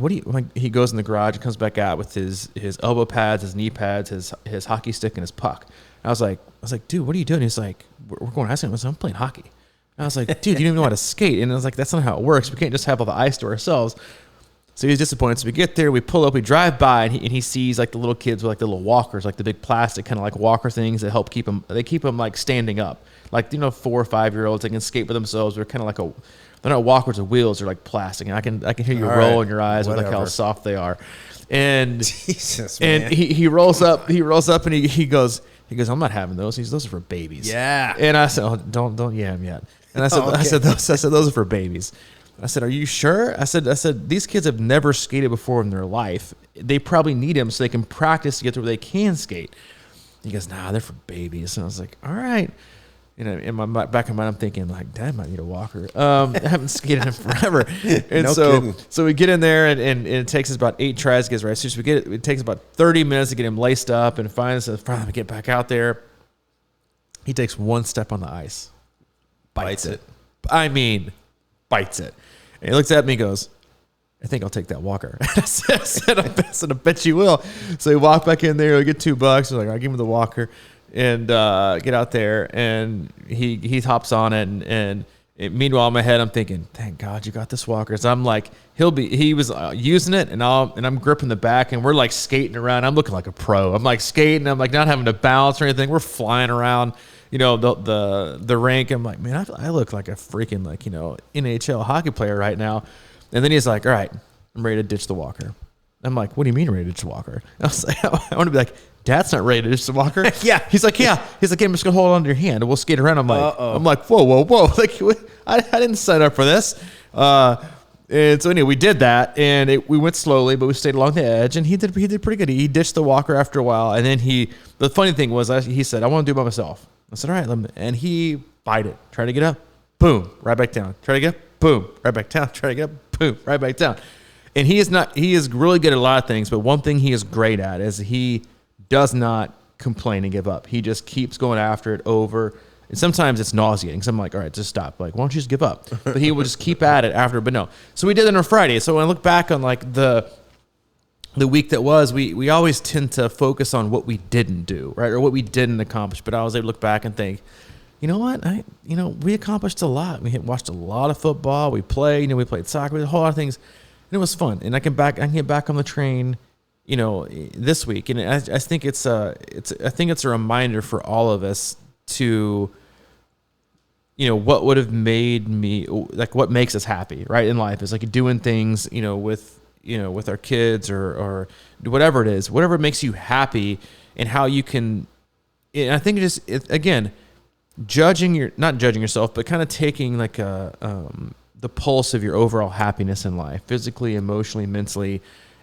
he goes in the garage and comes back out with his elbow pads, his knee pads, his hockey stick, and his puck. And I was like, dude, what are you doing? He's like, we're going ice skating. I was like, I'm playing hockey. And I was like, dude, you don't even know how to skate. And I was like, that's not how it works. We can't just have all the ice to ourselves. So he's disappointed. So we get there, we pull up, we drive by, and he sees like the little kids with like the little walkers, like the big plastic kind of like walker things that help keep them. They keep them like standing up, like 4 or 5 year olds. They can skate for themselves. They're kind of like they're not walkers, they're wheels. They're like plastic, and I can hear you roll in your eyes with like how soft they are. And Jesus, man. And he rolls up, and he goes, I'm not having those. Those are for babies. Yeah. And I said, oh, don't yam yet. And I said, Okay. I said those are for babies. I said, are you sure? I said, these kids have never skated before in their life. They probably need them so they can practice to get to where they can skate. He goes, nah, they're for babies. And I was like, all right. In my back of my mind, I'm thinking, like, Dad might need a walker. I haven't skated in forever. And No so kidding. So we get in there, and it takes us about 8 tries to get us right. So it takes about 30 minutes to get him laced up, and finally get back out there. He takes one step on the ice. Bites it. I mean, bites it. And he looks at me and goes, I think I'll take that walker. I said, I bet you will. So we walk back in there, we get $2. We're like, I'll give him the walker and get out there. And he hops on it. And meanwhile, in my head, I'm thinking, thank God you got this walker. So I'm like, he was using it, and I'm gripping the back, and we're like skating around. I'm looking like a pro. I'm like skating. I'm like not having to balance or anything. We're flying around. The rink. I'm like, man, I look like a freaking NHL hockey player right now. And then he's like, all right, I'm ready to ditch the walker. I'm like, what do you mean ready to ditch the walker? I was like, I want to be like, Dad's not ready to ditch the walker. Yeah. He's like, yeah. He's like, I'm just gonna hold on to your hand and we'll skate around. I'm like, whoa. Like, I didn't sign up for this. And so anyway, we did that, and we went slowly, but we stayed along the edge, and he did pretty good. He ditched the walker after a while, and then the funny thing was, he said, I want to do it by myself. I said, all right, and he bite it. Try to get up, boom, right back down. Try to get up, boom, right back down. Try to get up, boom, right back down. And he is really good at a lot of things, but one thing he is great at is he does not complain and give up. He just keeps going after it over. And sometimes it's nauseating. So I'm like, all right, just stop. Like, why don't you just give up? But he will just keep at it after. But no. So we did it on Friday. So when I look back on like the week that was, we always tend to focus on what we didn't do, right? Or what we didn't accomplish. But I was able to look back and think, you know what? We accomplished a lot. We watched a lot of football. We played, we played soccer, we did a whole lot of things. And it was fun. And I can get back on the train, this week. And I think it's a reminder for all of us to, what would have made me, like what makes us happy, right? In life is like doing things, with our kids or whatever it is, whatever makes you happy, and how you can. And I think again, not judging yourself, but kind of taking like the pulse of your overall happiness in life, physically, emotionally, mentally,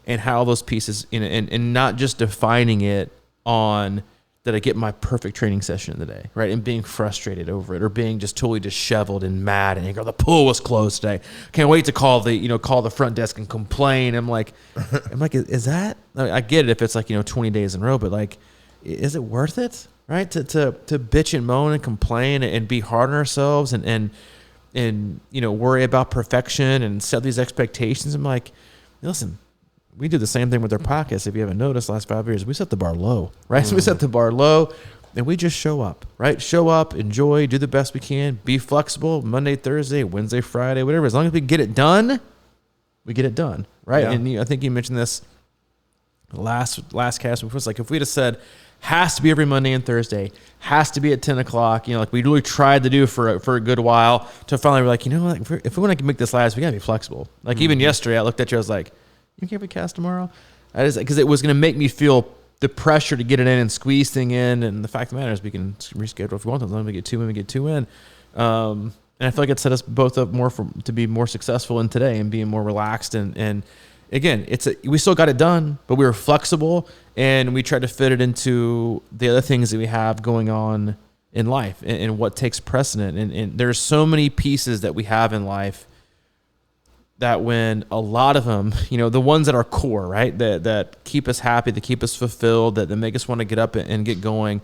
and how those pieces, and not just defining it on that I get my perfect training session in the day, right? And being frustrated over it, or being just totally disheveled and mad and the pool was closed today. Can't wait to call the front desk and complain. I'm like, is that? I get it if it's like 20 days in a row, but like, is it worth it, right? To bitch and moan and complain and be hard on ourselves and worry about perfection and set these expectations. I'm like, listen. We do the same thing with our podcast. If you haven't noticed, the last 5 years, we set the bar low, right? So we set the bar low, and we just show up, right? Show up, enjoy, do the best we can, be flexible. Monday, Thursday, Wednesday, Friday, whatever. As long as we get it done, we get it done, right? Yeah. And I think you mentioned this last cast, which was like if we'd have said has to be every Monday and Thursday, has to be at 10 o'clock, like we really tried to do for a good while, to finally we're like, if we want to make this last, we got to be flexible. Like even yesterday, I looked at you, I was like, you can't be cast tomorrow? Because it was going to make me feel the pressure to get it in and squeeze thing in. And the fact of the matter is we can reschedule if we want to. As long as we get two in, we get two in. And I feel like it set us both up more to be more successful in today and being more relaxed. And again, we still got it done, but we were flexible and we tried to fit it into the other things that we have going on in life and what takes precedent. And there's so many pieces that we have in life that when a lot of them, the ones that are core, right, that keep us happy, that keep us fulfilled, that make us want to get up and get going,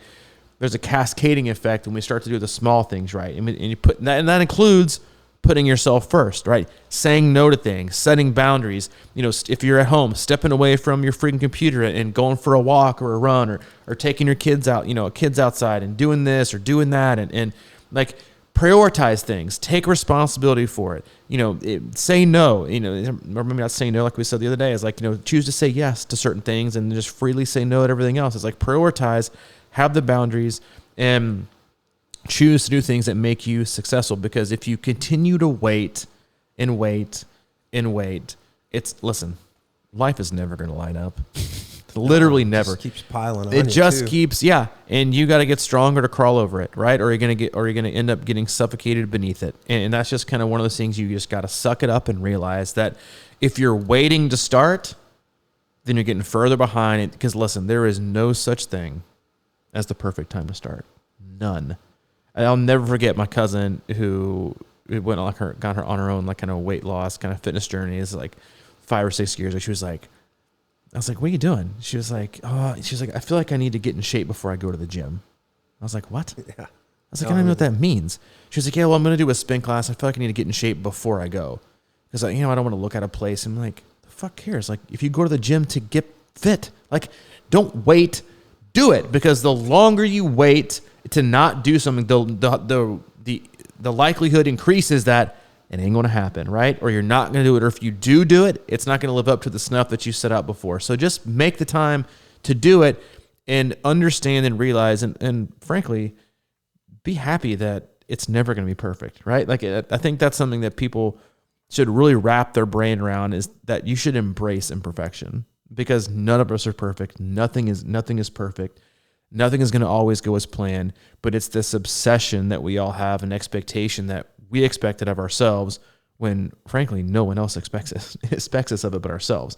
there's a cascading effect when we start to do the small things right. And that includes putting yourself first, right? Saying no to things, setting boundaries. If you're at home, stepping away from your freaking computer and going for a walk or a run or taking your kids out, kids outside and doing this or doing that and like prioritize things, take responsibility for it. Say no, or maybe not say no, like we said the other day, is like, choose to say yes to certain things and just freely say no to everything else. It's like prioritize, have the boundaries, and choose to do things that make you successful. Because if you continue to wait and wait and wait, listen, life is never going to line up. Literally never. It just keeps piling on. It just keeps, yeah. And you got to get stronger to crawl over it, right? Or you're going to end up getting suffocated beneath it. And that's just kind of one of those things you just got to suck it up and realize that if you're waiting to start, then you're getting further behind it. Because listen, there is no such thing as the perfect time to start. None. I'll never forget my cousin who went got her on her own, like kind of weight loss, kind of fitness journey. It's like 5 or 6 years. She was like, I was like, what are you doing? She was like, I feel like I need to get in shape before I go to the gym. I was like, what? Yeah. I was like, I don't even know what that means. She was like, yeah, well, I'm going to do a spin class. I feel like I need to get in shape before I go. Because, I don't want to look at a place. I'm like, the fuck cares? Like, if you go to the gym to get fit, like, don't wait, do it. Because the longer you wait to not do something, the likelihood increases that it ain't going to happen, right? Or you're not going to do it. Or if you do it, it's not going to live up to the snuff that you set out before. So just make the time to do it and understand and realize and frankly, be happy that it's never going to be perfect, right? Like I think that's something that people should really wrap their brain around, is that you should embrace imperfection, because none of us are perfect. Nothing is perfect. Nothing is going to always go as planned, but it's this obsession that we all have, an expectation that we expect it of ourselves when, frankly, no one else expects us of it but ourselves.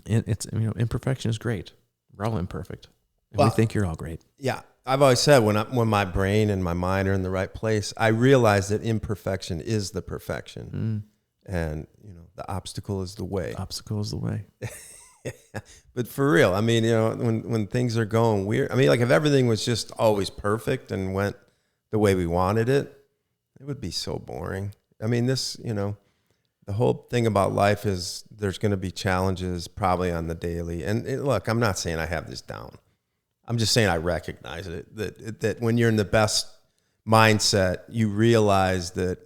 Imperfection is great. We're all imperfect. And we think you're all great. Yeah. I've always said when my brain and my mind are in the right place, I realize that imperfection is the perfection. And, the obstacle is the way. Obstacle is the way. But for real, when things are going weird, like if everything was just always perfect and went the way we wanted it, it would be so boring. This, the whole thing about life is there's going to be challenges probably on the daily. And look, I'm not saying I have this down. I'm just saying I recognize it, that when you're in the best mindset, you realize that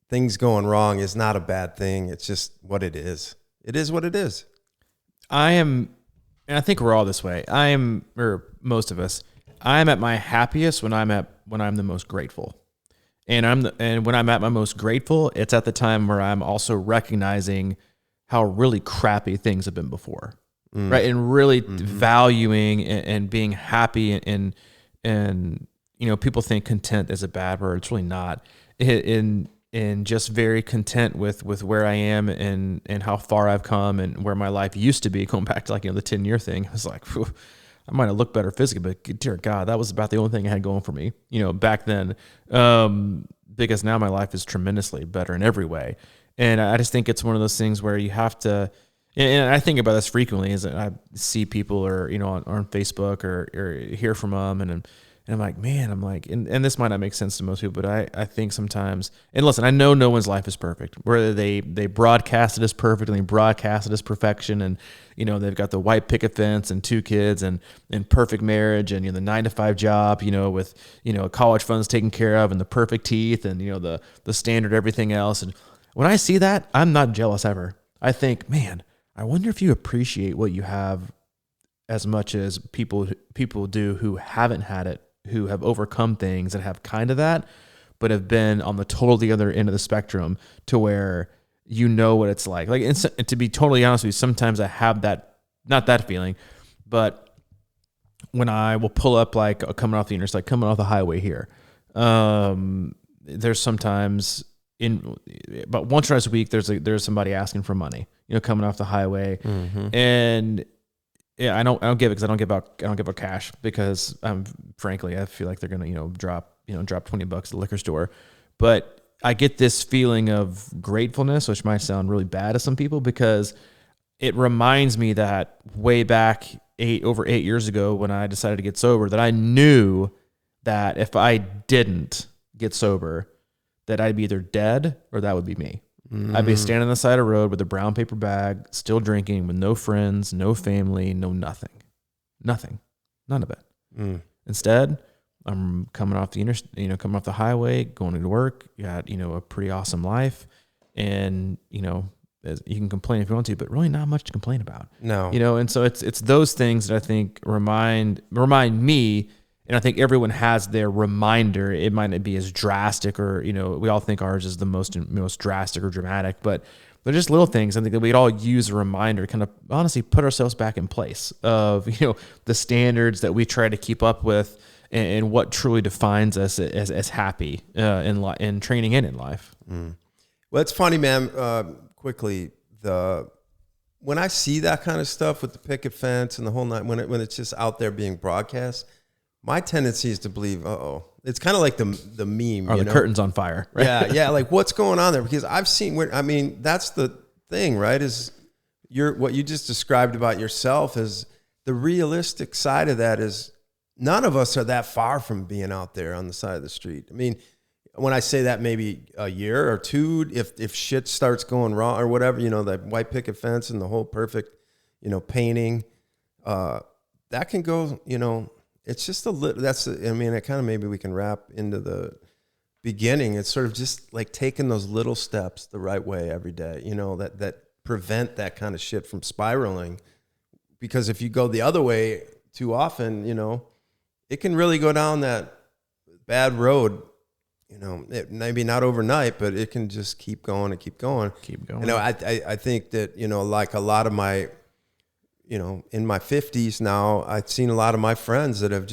things going wrong is not a bad thing. It's just what it is. It is what it is. And I think we're all this way. Or most of us, I'm at my happiest when I'm the most grateful. And when I'm at my most grateful, it's at the time where I'm also recognizing how really crappy things have been before, right? And really valuing and being happy and people think content is a bad word. It's really not. And just very content with where I am and how far I've come and where my life used to be, going back to the 10-year thing. I was like, whew, I might have looked better physically, but dear God, that was about the only thing I had going for me, back then. Because now my life is tremendously better in every way. And I just think it's one of those things where you have to, and I think about this frequently as I see people or, on Facebook or hear from them and I'm like, man, and this might not make sense to most people, but I think sometimes, and listen, I know no one's life is perfect, whether they broadcast it as perfect and they broadcast it as perfection. And, they've got the white picket fence and 2 kids and perfect marriage and, the 9-to-5 job, with, college funds taken care of and the perfect teeth and, the standard, everything else. And when I see that, I'm not jealous ever. I think, man, I wonder if you appreciate what you have as much as people do who haven't had it, who have overcome things and have kind of that, but have been on the totally other end of the spectrum to where what it's like. And to be totally honest with you, sometimes I have that, not that feeling, but when I will pull up coming off the interstate, coming off the highway here, there's sometimes about once or twice a week, there's somebody asking for money, coming off the highway, and yeah, I don't give it because I don't give out cash because frankly I feel like they're gonna drop $20 at the liquor store, but I get this feeling of gratefulness, which might sound really bad to some people because it reminds me that way back over 8 years ago when I decided to get sober, that I knew that if I didn't get sober, that I'd be either dead or that would be me. I'd be standing on the side of the road with a brown paper bag, still drinking, with no friends, no family, no nothing. None of it. Instead, I'm coming off coming off the highway, going to work, got, a pretty awesome life. And, you can complain if you want to, but really not much to complain about. No. And so it's those things that I think remind me. And I think everyone has their reminder. It might not be as drastic or, we all think ours is the most drastic or dramatic, but they're just little things. I think that we'd all use a reminder to kind of honestly put ourselves back in place of, the standards that we try to keep up with and what truly defines us as happy in training and in life. Well, it's funny, man, quickly, when I see that kind of stuff with the picket fence and the whole night, when it's just out there being broadcast, my tendency is to believe, it's kind of like the meme. Or the curtain's on fire. Right? Yeah. Like what's going on there? Because I've seen that's the thing, right? Is what you just described about yourself is the realistic side of that is none of us are that far from being out there on the side of the street. I mean, when I say that, maybe a year or two, if shit starts going wrong or whatever, the white picket fence and the whole perfect, painting, that can go, it's just a little, it kind of, maybe we can wrap into the beginning. It's sort of just like taking those little steps the right way every day, that prevent that kind of shit from spiraling. Because if you go the other way too often, it can really go down that bad road, it maybe not overnight, but it can just keep going and keep going. I think that, like a lot of my, in my 50s now, I've seen a lot of my friends that have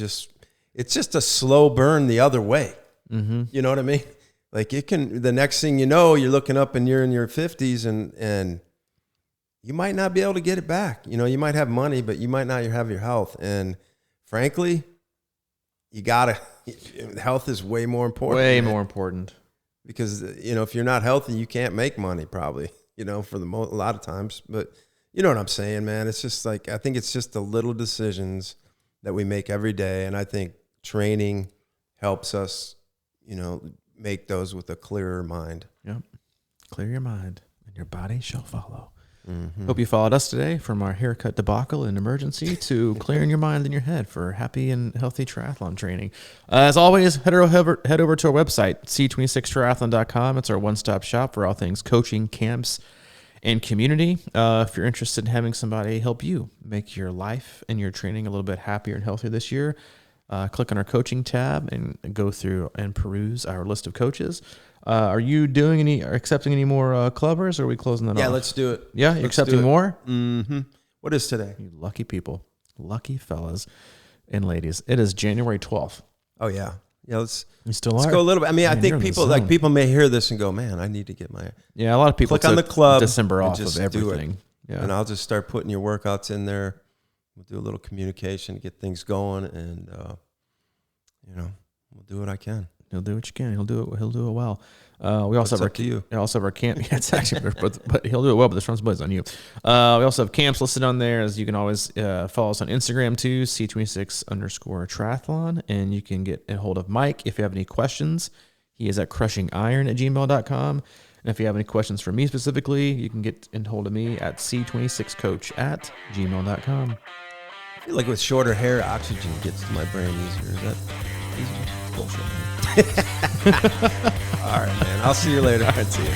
it's just a slow burn the other way. Mm-hmm. You know what I mean? Like the next thing you're looking up and you're in your 50s and you might not be able to get it back. You might have money, but you might not have your health. And frankly, health is way more important. Way more important. Because, if you're not healthy, you can't make money probably, for a lot of times. But you know what I'm saying, man? It's just I think it's just the little decisions that we make every day. And I think training helps us, make those with a clearer mind. Yep. Clear your mind. your body shall follow. Hope you followed us today from our haircut debacle and emergency to clearing your mind and your head for happy and healthy triathlon training. As always, head over to our website, C26triathlon.com. It's our one-stop shop for all things coaching, camps, and community. If you're interested in having somebody help you make your life and your training a little bit happier and healthier this year, click on our coaching tab and go through and peruse our list of coaches. Are you doing accepting any more clubbers, or are we closing that off? Yeah, let's do it. Yeah, you're accepting more? Mm-hmm. What is today? You lucky people, lucky fellas and ladies. It is January 12th. Oh yeah. Yeah, let's go a little bit. I mean, I think people may hear this and go, "Man, I need to get my." Yeah, a lot of people click on the club December off of everything. Yeah, and I'll just start putting your workouts in there. We'll do a little communication to get things going, and we'll do what I can. He'll do what you can. He'll do it well. We also have our camp. Yeah, it's actually, but he'll do it well. But the responsibility is on you. We also have camps listed on there. As you can always follow us on Instagram too, C26_triathlon, and you can get a hold of Mike if you have any questions. He is at crushingiron@gmail.com. And if you have any questions for me specifically, you can get in hold of me at C26coach@gmail.com. I feel like with shorter hair, oxygen gets to my brain easier. Is that easier? Bullshit. All right, man. I'll see you later. All right, see you.